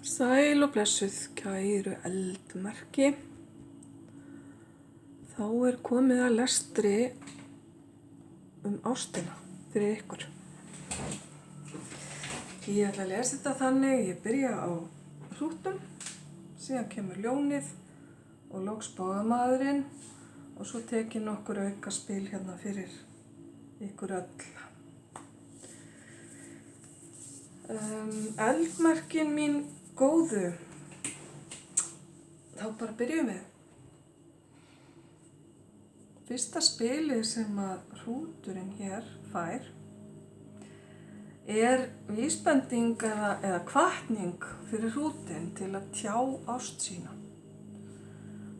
Sæl og blessuð, kæru eldmerki. Þá komið að lestri ástina fyrir ykkur. Ég ætla að lesa þetta þannig, ég byrja á hrútum, síðan kemur ljónið og loks bogamaðurinn og svo tek ég nokkur aukaspil hérna fyrir ykkur öll. Eldmerkin mín góðu, þá bara byrjum við. Fyrsta spilið sem að hrúturinn hér fær vísbending eða hvatning fyrir hrútinn til að tjá ást sína.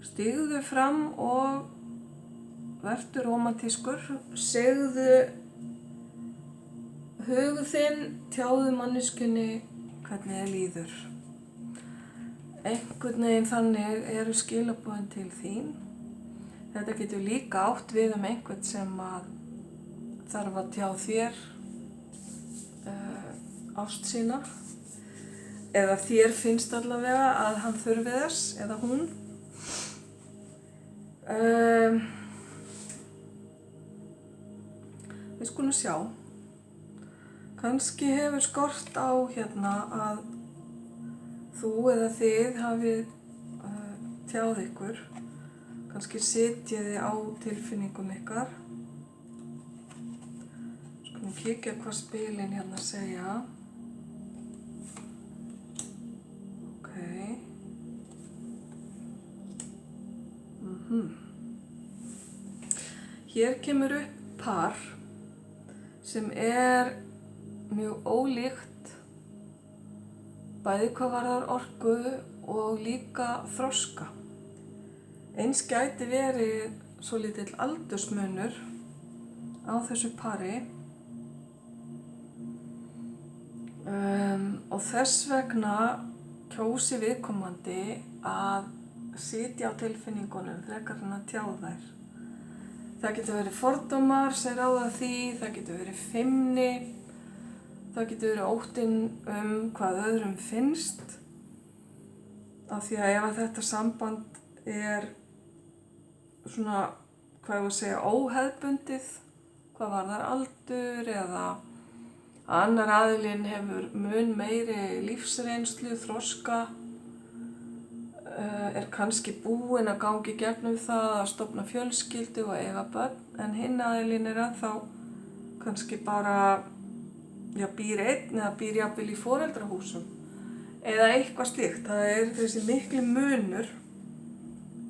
Stígðu fram og vertu rómantískur, segðu hug þinn, tjáðu manneskjunni hvernig þér líður. Einhvern veginn þannig eru skilaboðin til þín. Þetta getur líka átt við einhvern sem að þarf að tjá þér ást sína, eða þér finnst allavega að hann þurfi þess, eða hún. Við skulum sjá. Kannski hefur skort á hérna að þú eða þið hafið tjáð ykkur. Kannski sitjiði á tilfinningum ykkar. Skulum kíkja hvað spilin hérna segja. Hér kemur upp par sem mjög ólíkt, bæði hvað varðar orku og líka þroska. Eins gæti verið svolítill aldursmunur á þessu pari og þess vegna kjósi viðkomandi að sitja á tilfinningunum frekar en að tjá þær. Það getur verið fordómar sem ráða því, það getur verið feimni, það getur verið óttinn hvað öðrum finnst. Af því að ef þetta samband svona, hvað ég að segja, óhefðbundið, hvað varðar aldur eða annar aðilinn hefur mun meiri lífsreynslu, þroska, kannski búinn að gangi gegnum það að stofna fjölskyldu og eiga börn, en hinn aðilinn ennþá kannski bara býr einn eða býr jafnvel í foreldrahúsum eða eitthvað slíkt. Það þessi mikli munur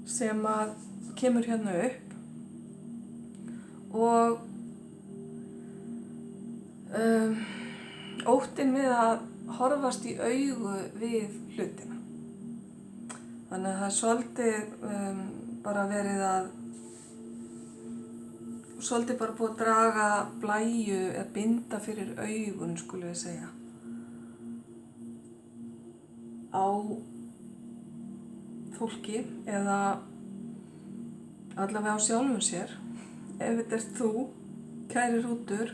sem að kemur hérna upp og óttinn við að horfast í augu við hlutina. Þannig að það svolítið bara verið svolítið bara búið að draga blæju eða binda fyrir augun, skulum við segja, á fólki eða allavega á sjálfum sér. Ef þetta þú, kæri hrútur,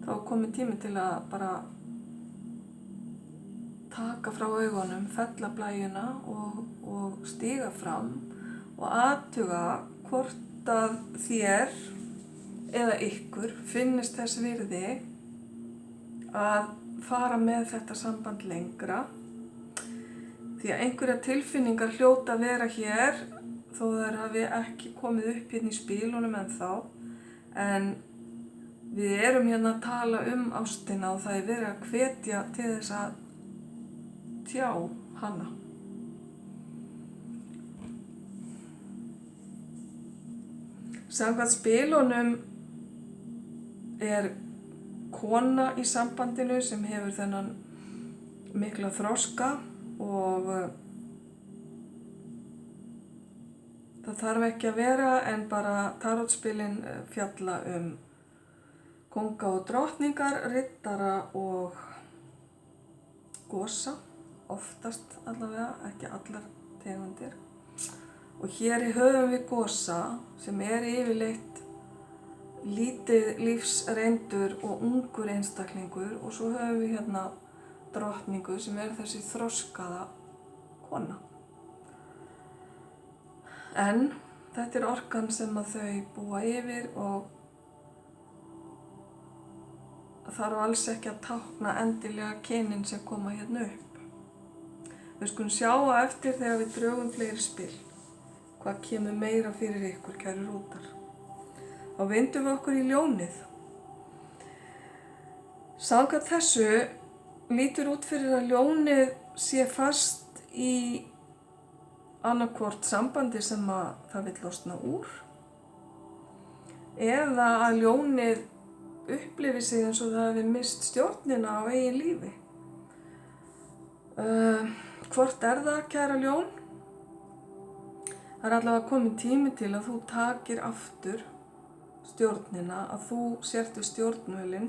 þá komið tími til að bara taka frá augunum, fella blæjuna og stíga fram og athuga hvort að þér eða ykkur finnist þess virði að fara með þetta samband lengra. Því að einhverja tilfinningar hljóta að vera hér þó þær hafi ekki komið upp hérna í spilunum ennþá, en við erum hérna að tala ástina og það verið að hvetja til þess að tjá hana. Samkvæmt spilunum kona í sambandinu sem hefur þennan mikla þroska og það þarf ekki að vera, en bara tarotspilin fjalla kónga og drottningar, riddara og gosa, oftast allavega, ekki allar tegundir. Og hér höfum við gosa sem yfirleitt lítið lífsreyndur og ungur einstaklingur, og svo höfum við hérna drottningu sem þessi þroskaða kona. En þetta orkan sem að þau búa yfir og þarf alls ekki að tákna endilega kynin sem koma hérna upp. Við skulum sjá á eftir þegar við drögum fleiri spil hvað kemur meira fyrir ykkur, kæru rútar. Þá vindum við okkur í ljónið. Samkvæmt þessu lítur út fyrir að ljónið sé fast í annarkvort sambandi sem að það vill losna úr eða að ljónið upplifi sig eins og það hefði mist stjórnina á eigin lífi. Hvort það, kæra ljón? Það allavega komin tími til að þú takir aftur stjórnina, að þú sértu stjórnvölin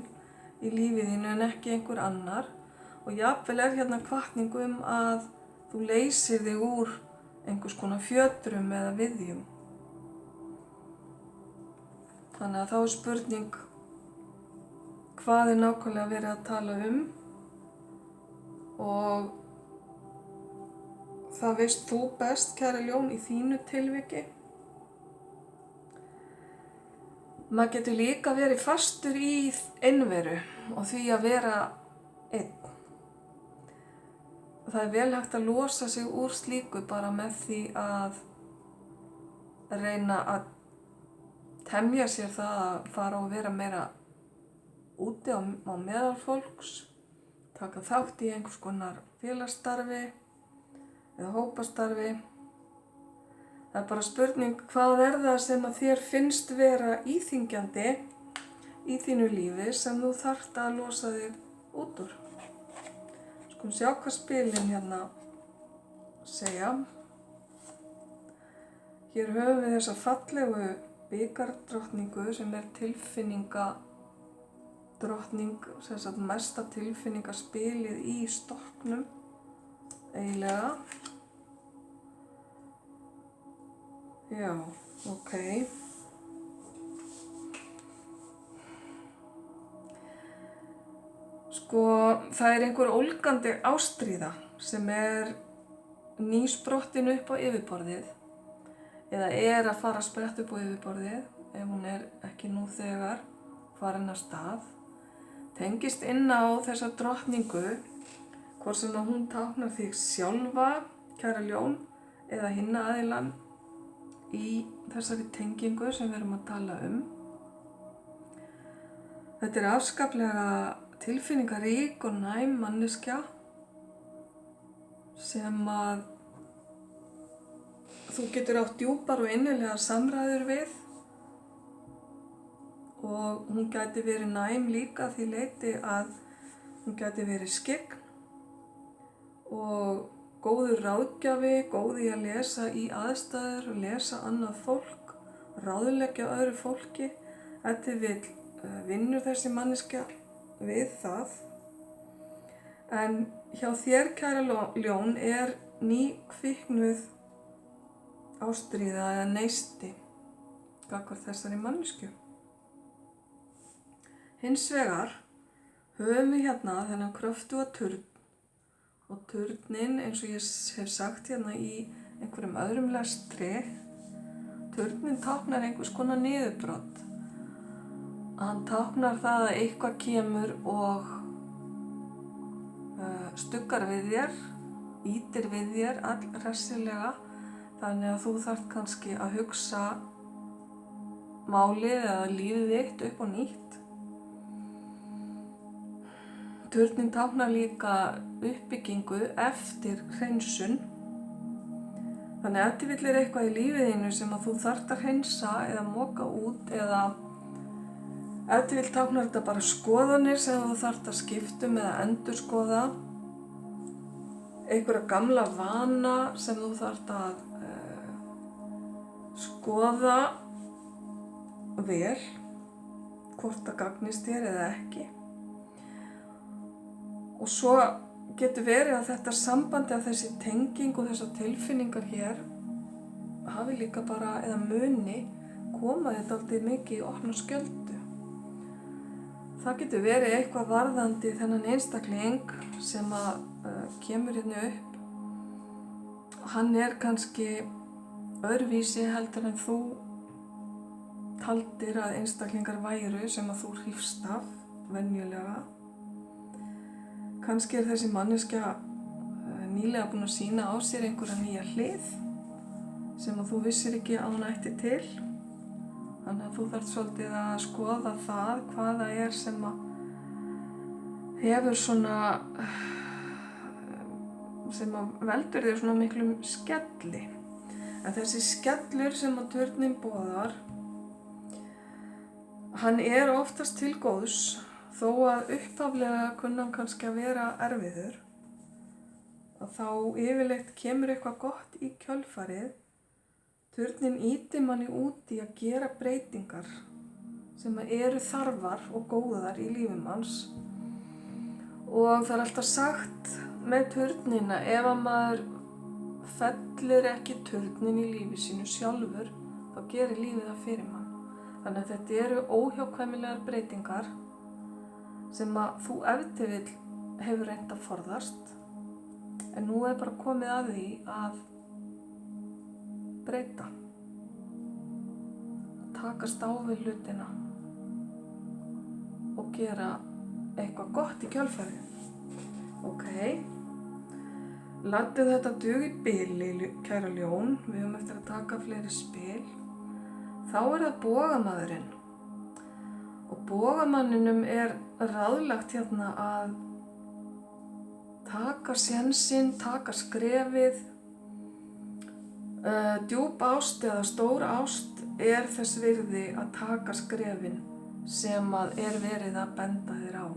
í lífið þínu en ekki einhver annar og jafnvel hérna hvatning að þú leysir þig úr einhvers konar fjötrum eða viðjum. Þannig að þá spurning hvað nákvæmlega verið að tala og það veist þú best, kæra ljón, í þínu tilviki. Maður getur líka verið fastur í einveru og því að vera einn. Það vel hægt að losa sig úr slíku bara með því að reyna að temja sér það að fara og vera meira úti á meðal fólks, taka þátt í einhvers konar félagsstarfi eða hópastarfi. Það bara spurning hvað það sem að þér finnst vera íþyngjandi í þínu lífi sem þú þarft að losa þig út úr. Skulum sjá hvað spilin hérna segja. Hér höfum við þessa fallegu bikardrottningu sem tilfinninga drottning, sem sagt mesta tilfinningaspilið í stokknum eiginlega. Já, ok. Sko, það einhver ólgandi ástríða sem nýsprottin upp á yfirborðið eða að fara að spretta upp á yfirborðið ef hún ekki nú þegar farin af stað. Tengist inn á þessa drottningu, hvort sem hún táknar þig sjálfa, kæra ljón, eða hinna aðilann í þessari tengingu sem við erum að tala Þetta afskaplega tilfinningarík og næm manneskja sem að þú getur átt djúpar og innilegar samræður við. Og hún gæti verið næm líka því leyti að hún gæti verið skyggn og góður ráðgjafi, góð í að lesa í aðstæður og lesa annað fólk, ráðleggja öðru fólki. Ef til vill vinnur þessi manneskja við það. En hjá þér, kæra ljón, nýkviknuð ástríða eða neisti gagnvart þessari manneskju. Hins vegar höfum við hérna þennan kröftuga turn og turnin, eins og ég hef sagt hérna í einhverjum öðrum lestri, turnin táknar einhvers konar niðurbrot. Hann táknar það að eitthvað kemur og stuggar við þér, ýtir við þér allhressilega, þannig að þú þarft kannski að hugsa málið eða lífið þitt upp á nýtt. Turnin táknar líka uppbyggingu eftir hreinsun. Þannig ef til vill eitthvað í lífið þínu sem að þú þarft að hreinsa eða moka út eða ef til vill táknar þetta bara skoðanir sem þú þarft að skipta eða endurskoða. Einhverja gamla vana sem þú þarft að skoða vel, hvort það gagnist þér eða ekki. Og svo getur verið að þetta sambandi af þessi tenging og þessar tilfinningar hér hafi líka bara, eða muni, koma þetta aldrei mikið í opna skjöldu. Það getur verið eitthvað varðandi þennan einstakling sem að kemur hérna upp. Hann kannski öðruvísi heldur en þú taldir að einstaklingar væru sem að þú hrífst af venjulega. Kannski þessi manneskja nýlega búin að sýna á sér einhverja nýja hlið sem að þú vissir ekki að hún ætti til. Þannig að þú þarft svolítið að skoða það hvað það sem að hefur svona, sem að veldur þér svona miklum skelli. En þessi skellur sem að turninn boðar, hann oftast til góðs þó að upphaflega kunna hann kannski að vera erfiður. Að þá yfirleitt kemur eitthvað gott í kjölfarið. Turninn ýtir manni út í að gera breytingar sem eru þarfar og góðar í lífi manns. Og það alltaf sagt með turnina, ef að maður fellir ekki turninn í lífi sínu sjálfur, þá gerir lífið það fyrir mann. Þannig að þetta eru óhjákvæmilegar breytingar sem að þú ef til vill hefur reynt að forðast, en nú bara komið að því að breyta, takast á við hlutina og gera eitthvað gott í kjölfarið. Ok, látið þetta duga í bili, kæra ljón, við höfum eftir að taka fleiri spil. Þá það bogamaðurinn og bogamanninum ráðlagt hérna að taka sénsinn, taka skrefið. Djúp ást eða stór ást þess virði að taka skrefin sem að verið að benda þér á.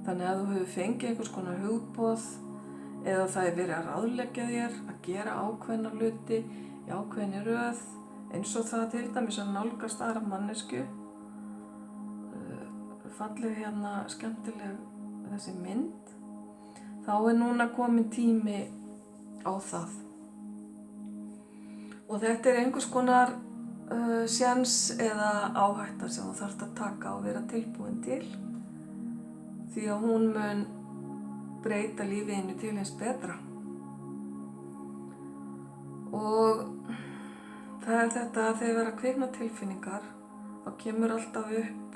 Þannig að þú hefur fengið einhvers konar hugboð eða það verið að ráðleggja þér að gera ákveðna hluti í ákveðinni röð, eins og það til dæmis að nálgast aðra mannesku. Falleg hérna skemmtileg þessi mynd. Þá núna komin tími á það. Og þetta einhvers konar séns eða áhætta sem þú þarft að taka og vera tilbúin til. Því að hún mun breyta lífinu til hins betra. Og það þetta að þegar vera kvikna tilfinningar, þá kemur alltaf upp,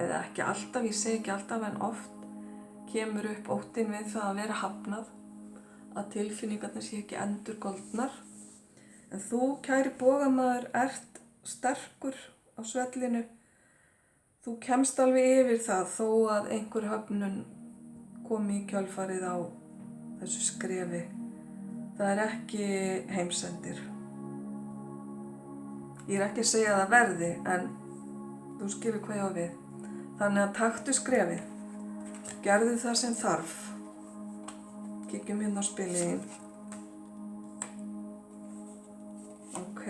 eða ekki alltaf, ég segi ekki alltaf en oft, kemur upp óttinn við það að vera hafnað, að tilfinningarnir sé ekki endurgoldnar. En þú, kæri bogamaður, sterkur á svellinu. Þú kemst alveg yfir það þó að einhver höfnun komi í kjölfarið á þessu skrefi. Það ekki heimsendir. Ég ekki að segja að það verði, en þú skilur hvað ég á við. Þannig að taktu skrefið. Gerðu það sem þarf. Kíkjum hérna á spiliðin. Ok.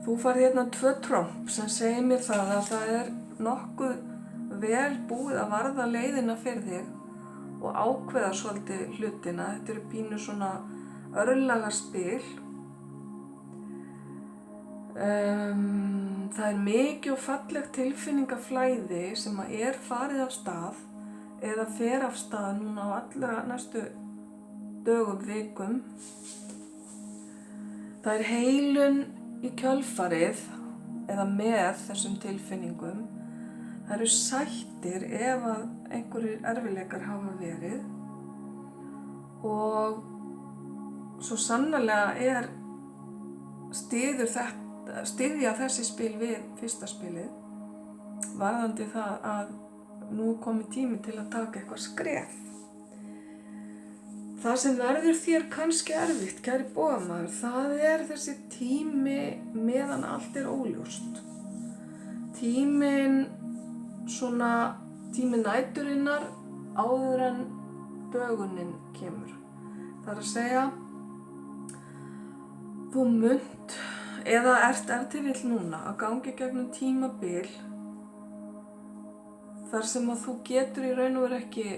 Þú farið hérna 2 tromp sem segir mér það að það nokkuð vel búið að varða leiðina fyrir þig og ákveða svolítið hlutina. Þetta eru pínu svona örlagaspil. Það mikið og fallegt tilfinningaflæði sem að farið af stað eða fer af stað núna á allra næstu dögum, vikum. Það heilun í kjölfarið eða með þessum tilfinningum. Það eru sættir ef að einhverjir erfiðleikar hafa verið og svo sannarlega styðja þessi spil við fyrsta spilið varðandi það að nú komið tími til að taka eitthvað skref. Það sem verður þér kannski erfitt, kæri bogamaður, það þessi tími meðan allt óljóst. Tími næturinnar áður en dögunin kemur. Það að segja, þú munt eða ert til vill núna að gangi gegnum tímabil þar sem að þú getur í raun og veru ekki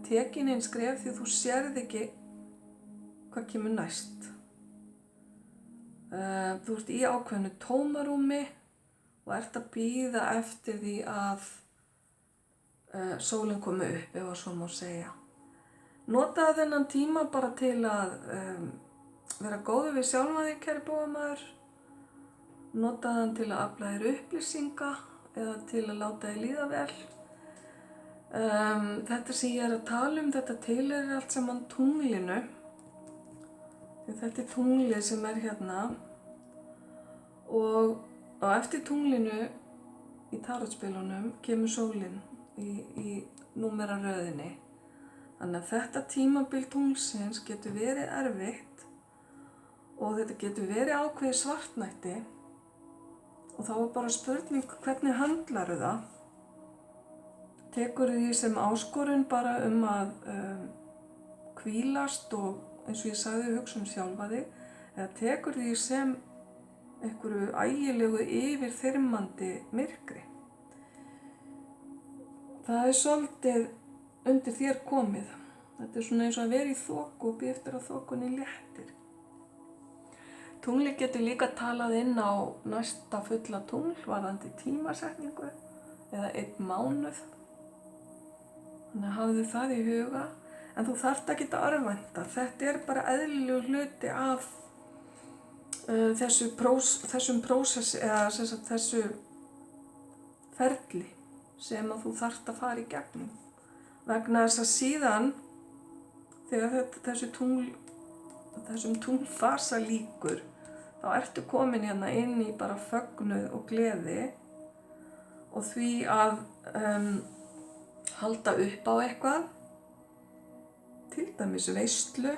tekin einn skref því að þú sérð ekki hvað kemur næst. Þú ert í ákveðnu tómarúmi og ert að bíða eftir því að sólin komi upp, ef að svo má segja. Notaðu þennan tíma bara til að vera góður við sjálfan þig, kæri bógamaður. Notaðu hann til að afla þér upplýsinga eða til að láta þig líða vel. Þetta sem ég er að tala um, þetta tilheyrir allt saman tunglinu. Þetta er tunglið sem er hérna og á eftir tunglinu í tarotspilunum kemur sólin í númeraröðinni. Þannig að þetta tímabil tunglsins getur verið erfitt og þetta getur verið ákveðið svartnætti og þá er bara spurning hvernig handlarðu það. Tekurðu því sem áskorun bara að hvílast og eins og ég sagði hugsa sjálfa þig, eða tekur því sem einhverju ægilegu yfirþyrmandi myrkri. Það er svolítið undir þér komið. Þetta er svona eins og að vera í þoku og bíða eftir að þokunni léttir. Tungli getur líka talað inn á næsta fulla tungl varðandi tímasetningu eða 1 mánuð. Þannig að hafðu það í huga. En þú þarft ekki að örvænta. Þetta er bara eðlilegur hluti af þessum prósessi eða þessu ferli sem að þú þarft að fara í gegnum. Vegna þess að síðan þegar þessum tunglfasa lýkur þá ertu komin hérna inn í bara fögnuð og gleði og því að halda upp á eitthvað. Til dæmis veislu,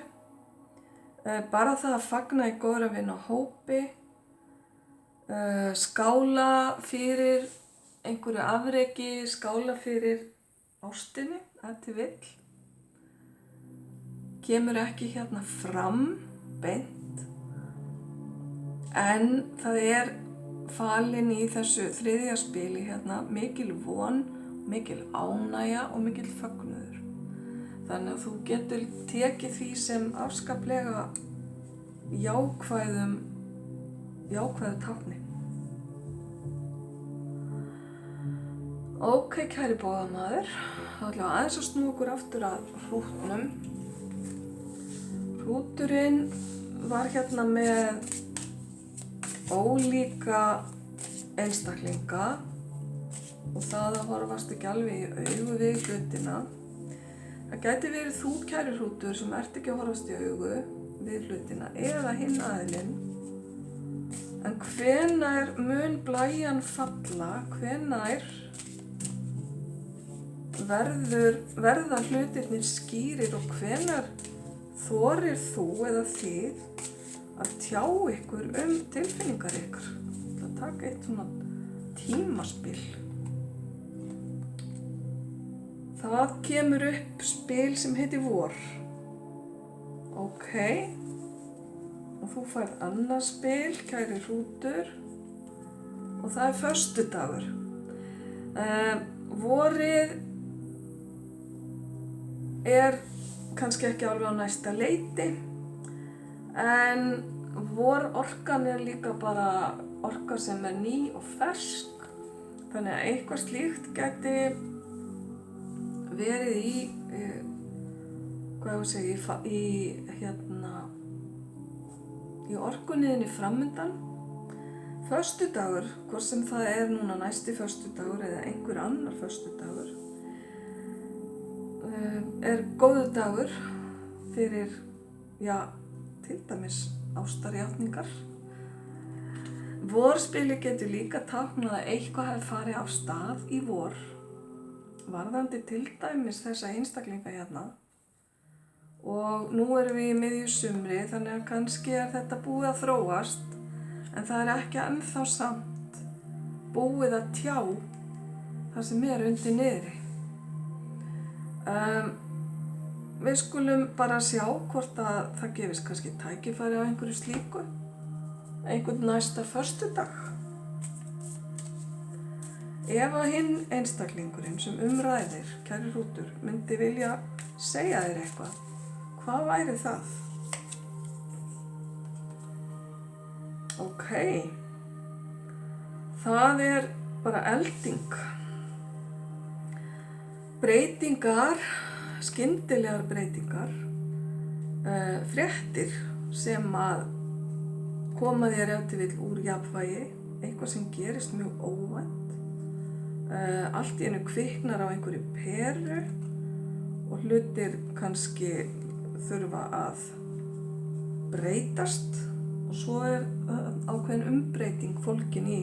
bara það að fagna í góðra vina hópi, skála fyrir einhverju afreki, skála fyrir ástinni, til vill. Kemur ekki hérna fram beint, en það er falin í þessu þriðja spili hérna mikil von, mikil ánægja og mikil fögnuður. Þannig að þú getur tekið því sem afskaplega jákvæðu tákni. Ok, kæri bógamaður, þá ætlum við aðeins að snúa okkur aftur að hrútnum. Hrúturinn var hérna með ólíka einstaklinga og það að horfast ekki alveg í augu við hlutina. Það gæti verið þú, kæri hrútur, sem ert ekki að horfast í augu við hlutina eða hinn aðilinn. En hvenær mun blæjan falla, hvenær verða hlutirnir skýrir og hvenær þorir þú eða þið að tjá ykkur tilfinningar ykkar. Það taka eitt svona tímaspil. Það kemur upp spil sem heitir vor. Ok. Og þú færð annað spil, kæri hrútur. Og það er föstudagur. Vorið er kannski ekki alveg á næsta leiti. En vororkan er líka bara orka sem er ný og fersk. Þannig að eitthvað slíkt gæti verið í orkunniðinni framundan. Föstudagur, hvort sem það er núna næsti föstudagur eða einhver annar föstudagur, er góður dagur fyrir, til dæmis ástarjátningar. Vorspili getur líka táknað að eitthvað hefur farið af stað í vor. Varðandi til dæmis þessa einstaklinga hérna og nú erum við í miðju sumri þannig að kannski er þetta búið að þróast en það er ekki ennþá samt búið að tjá það sem er undir niðri. Við skulum bara sjá hvort að það gefist kannski tækifæri á einhverju slíku, einhvern næsta föstudag. Ef að hinn einstaklingurinn sem ræðir, kæri hrútur, myndi vilja segja þér eitthvað, hvað væri það? Ok, það er bara elding. Breytingar, skyndilegar breytingar, fréttir sem að koma þér ef til vill úr jafnvægi, eitthvað sem gerist mjög óvænt, allt í einu kviknar á einhverju peru og hlutir kannski þurfa að breytast og svo er ákveðin umbreyting fólkin í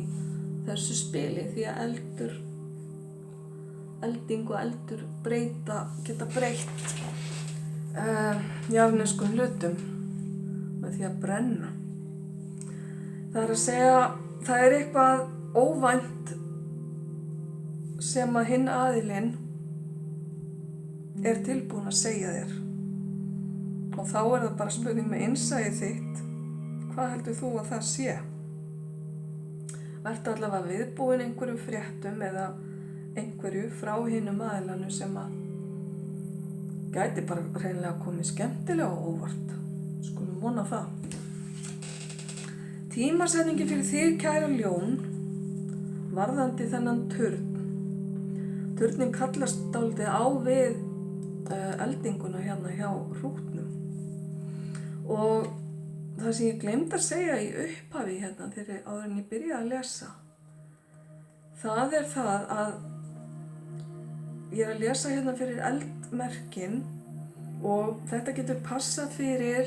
þessu spili því að elding og eldur geta breytt jarðneskum hlutum með því að brenna. Það er að segja, það er eitthvað óvænt sem að hinn aðilinn er tilbúin að segja þér. Og þá er það bara spurning með innsæið þitt, hvað heldur þú að það sé? Vertu allavega viðbúin einhverjum fréttum eða einhverju frá hinum aðilanu sem að gæti bara hreinlega komið skemmtilega og óvart. Skulum vona það. Tímasetningi fyrir þig, kæra ljón, varðandi þennan turn. Turnin kallast dálítið á við eldinguna hérna hjá hrútnum. Og það sem ég gleymdi að segja í upphafi hérna þegar áður en ég byrjaði að lesa, það er það að ég er að lesa hérna fyrir eldmerkin og þetta getur passað fyrir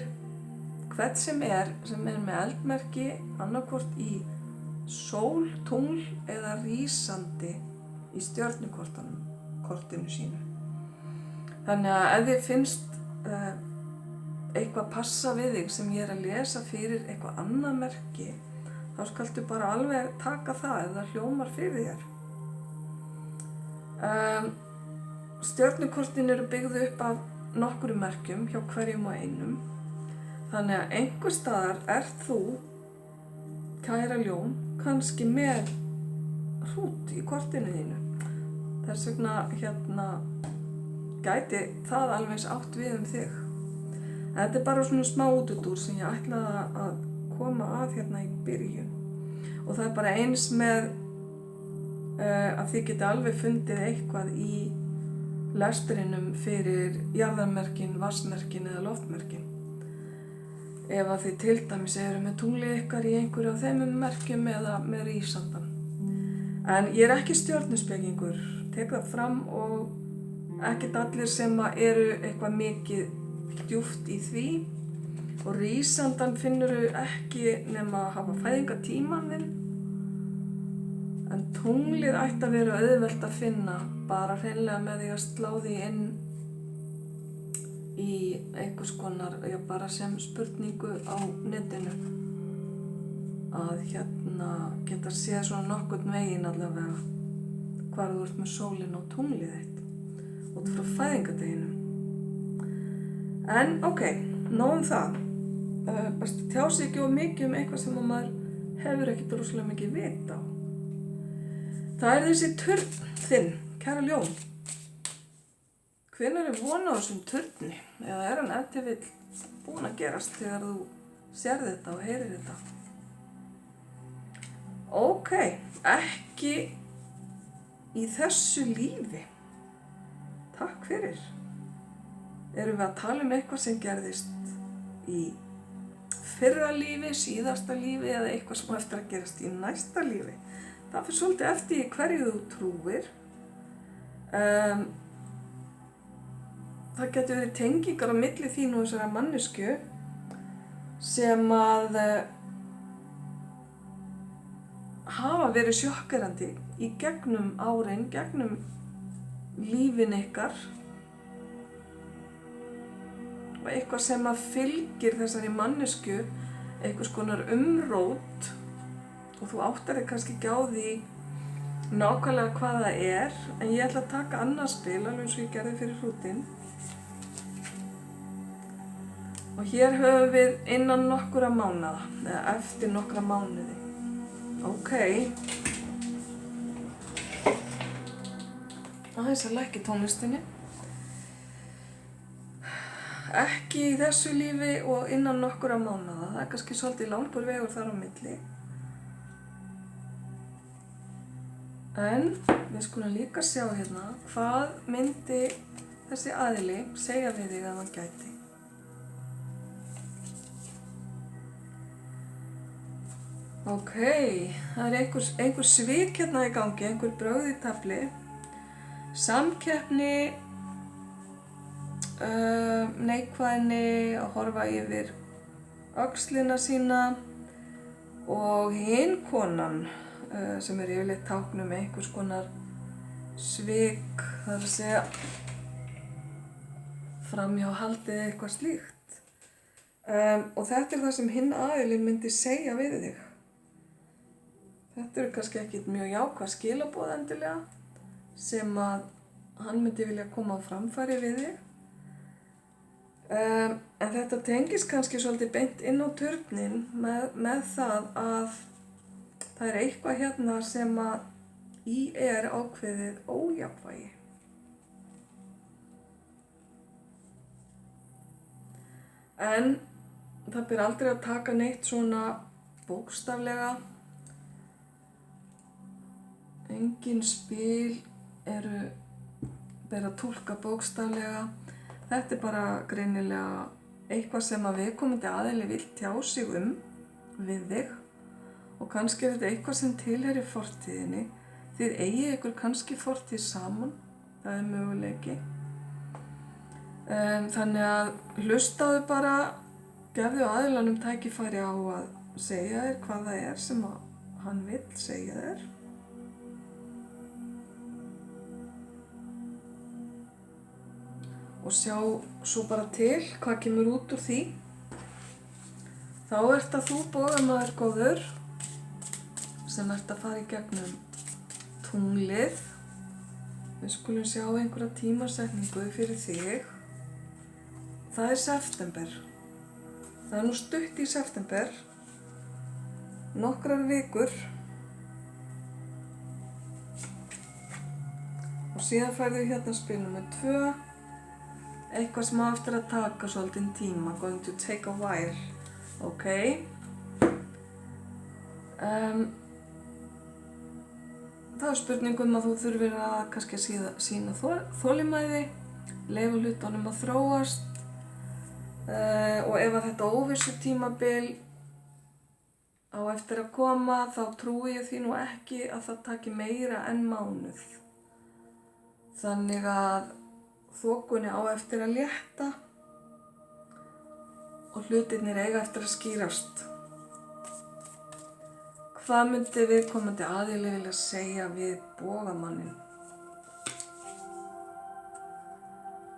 hvern sem er með eldmerki annarkvort í sól, tungl eða rísandi í stjörnukortinu sínu. Þannig að ef þið finnst eitthvað passa við þig sem ég er að lesa fyrir eitthvað annað merki, þá skaltu bara alveg taka það ef það hljómar fyrir þér. Stjörnukortin eru byggð upp af nokkrum merkjum hjá hverjum og einum. Þannig að einhvers staðar ert þú, kæra ljón, kannski með hrút í kortinu þínu. Þess vegna gæti það alveg átt við þig. Þetta er bara svona smá útúrdúr sem ég ætlaði að koma að hérna í byrjun. Og það er bara eins með að þið geti alveg fundið eitthvað í lestrinum fyrir jarðarmerkin, vatnsmerkin eða loftmerkin. Ef að þið til dæmis eru með tunglið ykkar í einhverju af þeim merkjum eða með rísandan. En ég er ekki stjörnuspekingur, tek það fram og ekkert allir sem eru eitthvað mikið djúpt í því. Og rísandan finnurðu ekki nema að hafa fæðingartímann þinn. En tunglið ætti að vera auðvelt að finna bara hreinlega með því að slá því inn í einhvers konar, bara sem spurningu á netinu. Að geta séð svona nokkurn veginn allavega hvar þú ert með sólin og tunglið þitt út frá fæðingardeginum. En ok, nóg það. Tjá sig ekki of mikið eitthvað sem maður hefur ekkert rosalega mikið vit á. Það er þessi turn þinn, kæra ljón. Hvenær er von á þessum turni? Eða er hann ef til vill búinn að gerast þegar þú sérð þetta og heyrir þetta? Ok, ekki í þessu lífi. Takk fyrir. Erum við að tala eitthvað sem gerðist í fyrra lífi, síðasta lífi eða eitthvað sem eftir að gerast í næsta lífi? Það fyrir svolítið eftir í hverju þú trúir. Það getur verið tengingar á milli þín og þessara manneskju sem að hafa verið sjokkerandi í gegnum árin, gegnum lífin ykkar og eitthvað sem að fylgir þessari manneskju, einhvers konar umrót og þú áttar þig kannski ekki á því nákvæmlega hvað það er, en ég ætla að taka annað spil alveg eins og ég gerði fyrir hrútinn. Og hér höfum við innan nokkura mánaða, eða eftir nokkra mánuði. Ok. Aðeins að lækka tónlistinni. ekki í þessu lífi og innan nokkura mánaða. Það kannski svolítið langur vegur þar á milli. En við skulum líka sjá hérna hvað myndi þessi aðili segja við þig að hann gæti. Ok, það einhver svik hérna í gangi, einhver brögð í tafli, samkeppni, neikvæðni, að horfa yfir öxlina sína og hin konan sem yfirleitt táknum einhvers konar svik, það að segja framhjáhaldið eitthvað slíkt. Og þetta það sem hinn aðilinn myndi segja við þig. Þetta eru kannski ekkert mjög jákvæð skilaboð endilega sem að hann myndi vilja koma á framfæri við þig. En þetta tengist kannski svolítið beint inn á turninn með það að það er eitthvað hérna sem að í ákveðið ójafnvægi. En það ber aldrei að taka neitt svona bókstaflega. Engin spil ber að túlka bókstaflega. Þetta er bara greinilega eitthvað sem að viðkomandi aðili vill tjá sig við þig og kannski er þetta eitthvað sem tilheyrir fortíðinni. Þið eigið ykkur kannski fortíð saman, það er möguleiki. Þannig að hlustaðu bara, gefðu aðilanum tækifæri á að segja þér hvað það er sem að hann vill segja þér. Og sjá svo bara til hvað kemur út úr því. Þá ert að þú bogamaður góður sem ert að fara í gegnum tunglið. Við skulum sjá einhverja tímasetningu fyrir þig. Það er september. Það er nú stutt í september. Nokkrar vikur. Og síðan færðu hérna spil númer 2. Eitthvað sem á eftir að taka svolítinn tíma, going to take a while, ok? Það er spurning að þú þurfir að kannski sýna þolinmæði, leyfa hlutunum að þróast og ef að þetta óvissu tímabil á eftir að koma þá trúi ég því nú ekki að það taki meira en mánuð. Þannig að þokunni á eftir að létta og hlutirnir eiga eftir að skýrast. Hvað myndi viðkomandi aðili vilja segja við bogamanninn?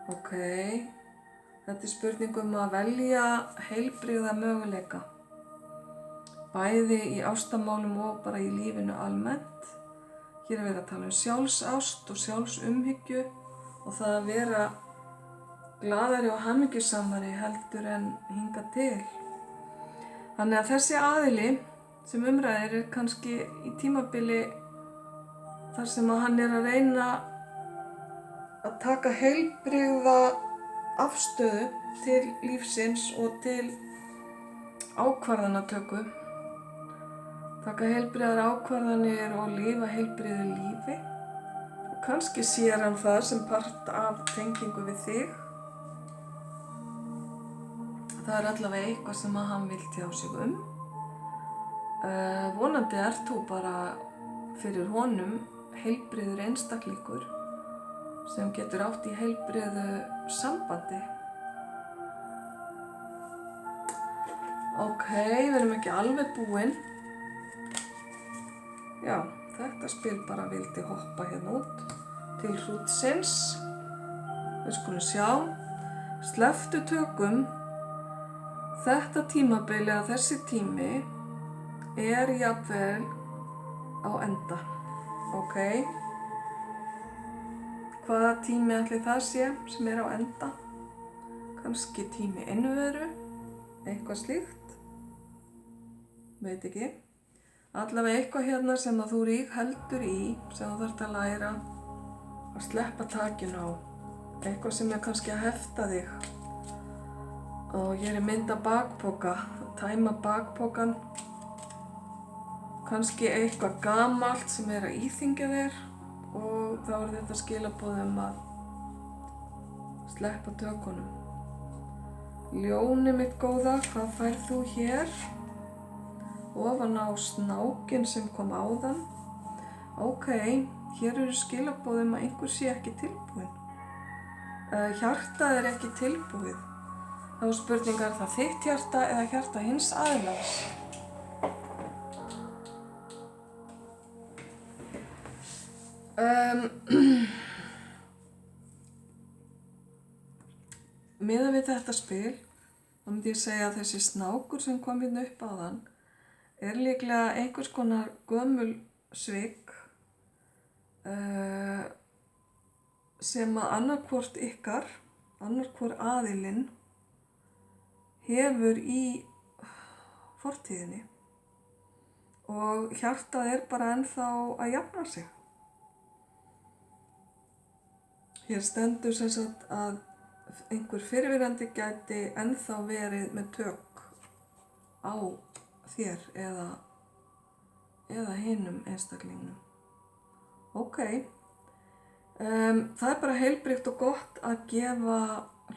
Ok, þetta er spurning að velja heilbrigða möguleika. Bæði í ástamálum og bara í lífinu almennt. Hér er verið að tala sjálfsást og sjálfsumhyggju og það að vera glaðari og hamingjusamari heldur en hingað til. Þannig að þessi aðili sem umræðir er kannski í tímabili þar sem að hann er að reyna að taka heilbrigða afstöðu til lífsins og til ákvarðanatöku. Taka heilbrigðar ákvarðanir og lifa heilbrigðu lífi. Kannski sér hann það sem part af tengingu við þig. Það er allavega eitthvað sem að hann vill tjá sig Vonandi ert þú bara fyrir honum heilbrigður einstaklingur sem getur átt í heilbrigðu sambandi. Ok, við erum ekki alveg búin. Já, þetta spil bara vildi hoppa hérna út til hrútsins. Við skulum sjá. Slepptu tökum. Þetta tímabil eða þessi tími er jafnvel á enda. Ok. Hvaða tími ætli það sé sem er á enda? Kannski tími einveru, eitthvað slíkt. Veit ekki. Allavega eitthvað hérna sem að þú rígheldur í, sem þú þarft að læra að sleppa takinu á. Eitthvað sem er kannski að hefta þig. Og hér er mynd af bakpoka, tæma bakpokan. Kannski eitthvað gamalt sem er að íþyngja þér og þá er þetta skilaboð að sleppa tökunum. Ljónið mitt góða, hvað færð þú hér? Ofan á snákinn sem kom áðan. Ok, hér eru skilaboð að einhver sé ekki tilbúinn. Hjartað er ekki tilbúið. Þá er spurningar það þitt hjarta eða hjarta hins aðilans. Miðað við þetta spil, þá myndi ég segja að þessi snákur sem kom hérna upp áðan er líklega einhvers konar gömul svik sem að annarkvort ykkar, annarkvor aðilinn hefur í fortíðinni og hjartað er bara ennþá að jafna sig. Hér stendur sem sagt að einhver fyrrverandi gæti ennþá verið með tök á þér eða hinum einstaklingnum. Ok, það er bara heilbrigt og gott að gefa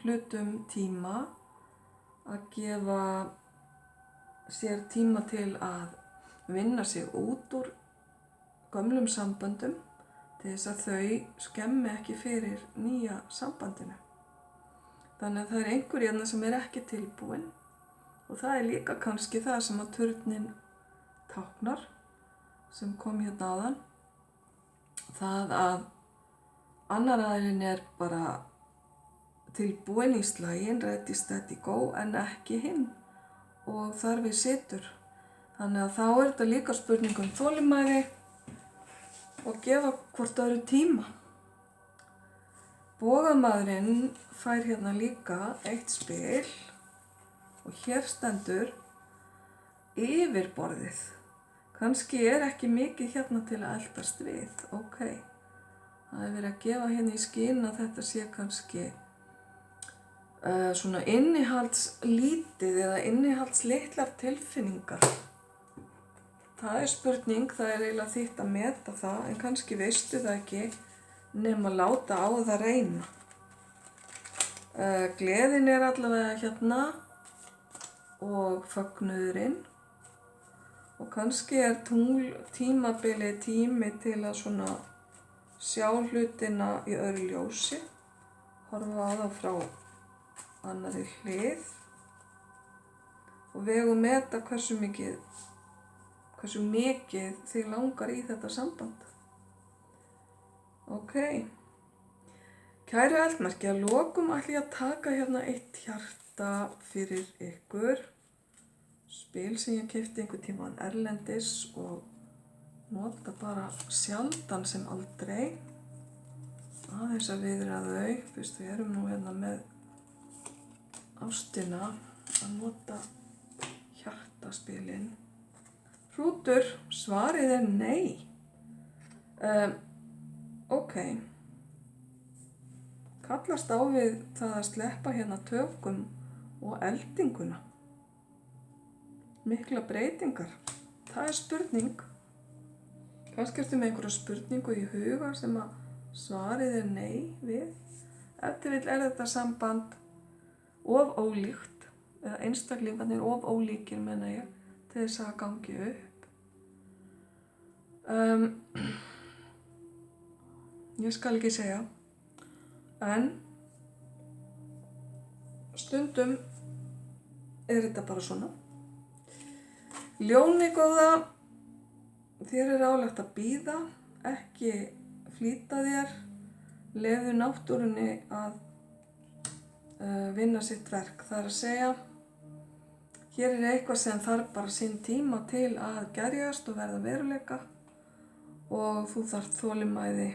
hlutum tíma, að gefa sér tíma til að vinna sig út úr gömlum samböndum til þess að þau skemmi ekki fyrir nýja sambandinu. Þannig að það er einhver hérna sem er ekki tilbúinn og það er líka kannski það sem að turninn táknar sem kom hérna áðan. Það að annar aðilinn er bara tilbúinn í slaginn, ready, steady, go, en ekki hinn og þar við situr. Þannig að þá er þetta líka spurning þolinmæði og gefa hvort öðru tíma. Bogamaðurinn fær hérna líka eitt spil og hér stendur yfirborðið. Kannski er ekki mikið hérna til að eldast við. Ok, það er verið að gefa hérna í skyn að þetta sé kannski svona innihaldslítið eða innihaldslitlar tilfinningar. Það er spurning, það er eiginlega þitt að meta það, en kannski veistu það ekki nema láta á það reyna. Gleðin er allavega hérna og fögnuðurinn og kannski er tímabili tími til að svona sjá hlutina í öðru ljósi, horfa á það frá annarri hlið og vega og meta hversu mikið þig langar í þetta samband. Ok, kæru eldmerki, að lokum ætla ég að taka hérna eitt hjarta fyrir ykkur. Spil sem ég keypti einhvern tímann erlendis og nota bara sjaldan sem aldrei. Aðeins að viðra þau, fyrst við erum nú hérna með ástina að nota hjartaspilin. Hrútur, svarið er nei. Ok, kallast á við það að sleppa hérna tökum og eldinguna. Mikla breytingar, það er spurning. Kannski ertu með einhverja spurningu í huga sem að svarið er nei við. Ef til vill er þetta samband of ólíkt, eða einstaklingarnir of ólíkir menna ég, til þess að gangi upp. Ég skal ekki segja, en stundum er þetta bara svona. Ljónið góða, þér er ráðlegt að bíða, ekki flýta þér, leyfðu náttúrunni að vinna sitt verk. Það er að segja, hér er eitthvað sem þarf bara sinn tíma til að gerjast og verða veruleika og þú þarft þolinmæði.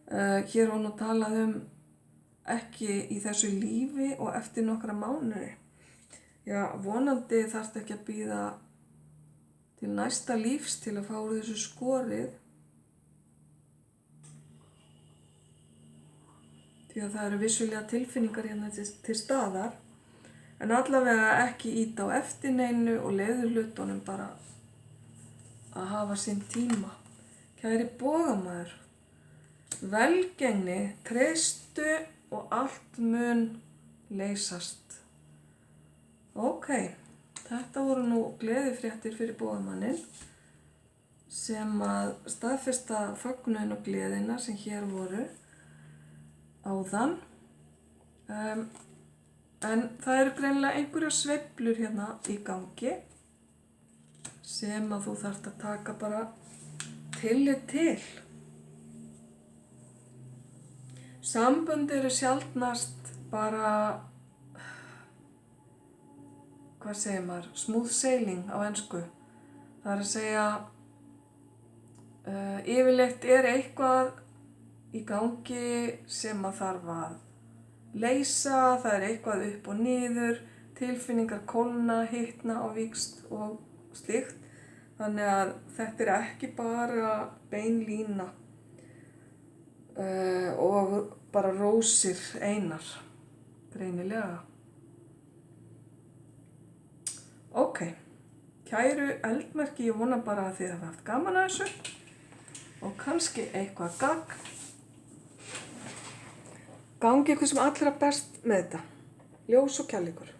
Hér var nú talað ekki í þessu lífi og eftir nokkra mánuði. Já, vonandi þarftu ekki að bíða til næsta lífs til að fá úr þessu skorið. Því að það eru vissulega tilfinningar hérna til staðar. En allavega ekki ýta á eftir neinu og leyfðu hlutunum bara að hafa sinn tíma. Kæri bogamaður, velgengni, treystu og allt mun leysast. Ok, þetta voru nú gleðifréttir fyrir bogamanninn sem að staðfesta fögnuðinn og gleðina sem hér voru áðan. En það eru greinilega einhverjar sveiflur hérna í gangi sem að þú þarft að taka bara tillit til. Sambönd eru sjaldnast bara, hvað segir maður, smooth sailing á ensku. Það er að segja, yfirleitt er eitthvað í gangi sem að þarf að leysa, það er eitthvað upp og niður, tilfinningar kólna, hitna og víxl og slíkt. Þannig að þetta er ekki bara bein lína og bara rósir einar, greinilega. Ok, kæru eldmerki, ég vona bara að þið hafi haft gaman að þessu og kannski eitthvað gagn. Gangi ykkur sem allra best með þetta. Ljós og kærleikur.